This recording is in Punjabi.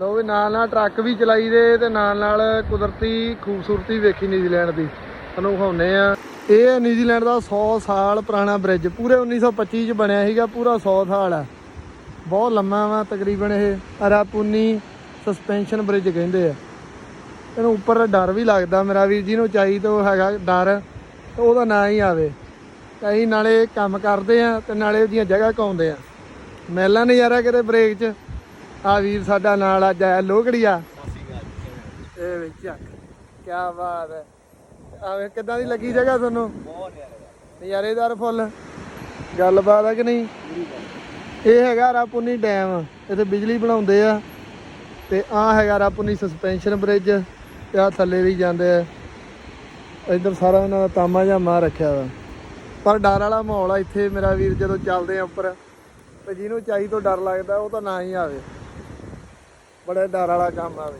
ਲੋ ਵੀ ਨਾਲ ਟਰੱਕ ਵੀ ਚਲਾਈ ਦੇ ਤੇ ਨਾਲ ਕੁਦਰਤੀ ਖੂਬਸੂਰਤੀ ਵੇਖੀ ਨਿਊਜ਼ੀਲੈਂਡ ਦੀ ਤੁਹਾਨੂੰ ਵਿਖਾਉਂਦੇ ਆ। ਇਹ ਨਿਊਜ਼ੀਲੈਂਡ ਦਾ 100 ਸਾਲ ਪੁਰਾਣਾ ਬ੍ਰਿਜ, ਪੂਰੇ 1925 ਚ ਬਣਿਆ ਸੀਗਾ, ਪੂਰਾ 100 ਸਾਲ ਆ। ਬਹੁਤ ਲੰਮਾ ਵਾ ਤਕਰੀਬਨ। ਇਹ ਅਰਾਪੂਨੀ ਸਸਪੈਂਸ਼ਨ ਬ੍ਰਿਜ ਕਹਿੰਦੇ ਆ ਇਹਨੂੰ। ਉੱਪਰ ਡਰ ਵੀ ਲੱਗਦਾ, ਮੇਰਾ ਵੀਰ ਜੀ ਨੂੰ ਚਾਹੀ ਤੋਂ ਹੈਗਾ ਡਰ, ਉਹਦਾ ਨਾਂ ਹੀ ਆਵੇ। ਅਸੀਂ ਨਾਲੇ ਕੰਮ ਕਰਦੇ ਆ ਤੇ ਨਾਲੇ ਉਹਦੀਆਂ ਜਗ੍ਹਾ ਘਾਉਂਦੇ ਆ। ਮੇਲਾ ਨਜ਼ਾਰਾ ਕਿਤੇ ਬ੍ਰੇਕ 'ਚ। ਆ ਵੀਰ ਸਾਡਾ ਨਾਲ ਅੱਜ ਆਇਆ ਲੋਹਗੜੀਆ। ਇਹ ਵਿੱਚ ਕਿਆ ਬਾਤ ਹੈ। ਆਵੇ ਕਿੱਦਾਂ ਦੀ ਲੱਗੀ ਜਗ੍ਹਾ ਤੁਹਾਨੂੰ? ਬਹੁਤ ਨਜ਼ਾਰੇਦਾਰ ਫੁੱਲ। ਗੱਲਬਾਤ ਹੈ ਕਿ ਨਹੀਂ? ਇਹ ਹੈਗਾ ਰਾਪੂਨੀ ਡੈਮ, ਇੱਥੇ ਬਿਜਲੀ ਬਣਾਉਂਦੇ ਆ। ਤੇ ਆਹ ਹੈਗਾ ਰਾਪੂਨੀ ਸਸਪੈਂਸ਼ਨ ਬ੍ਰਿਜ ਤੇ ਆਹ ਥੱਲੇ ਵੀ ਜਾਂਦੇ ਆ। ਇੱਧਰ ਸਾਰਾ ਉਹਨਾਂ ਦਾ ਤਾਮਾ ਜਾਮਾ ਰੱਖਿਆ ਵਾ। ਪਰ ਡਰ ਵਾਲਾ ਮਾਹੌਲ ਆ ਇੱਥੇ ਮੇਰਾ ਵੀਰ। ਜਦੋਂ ਚੱਲਦੇ ਆ ਉੱਪਰ ਤੇ ਜਿਹਨੂੰ ਚਾਈ ਤੋਂ ਡਰ ਲੱਗਦਾ ਉਹ ਤਾਂ ਨਾ ਹੀ ਆਵੇ। ਬੜਾ ਡਰ ਵਾਲਾ ਕੰਮ ਆਵੇ।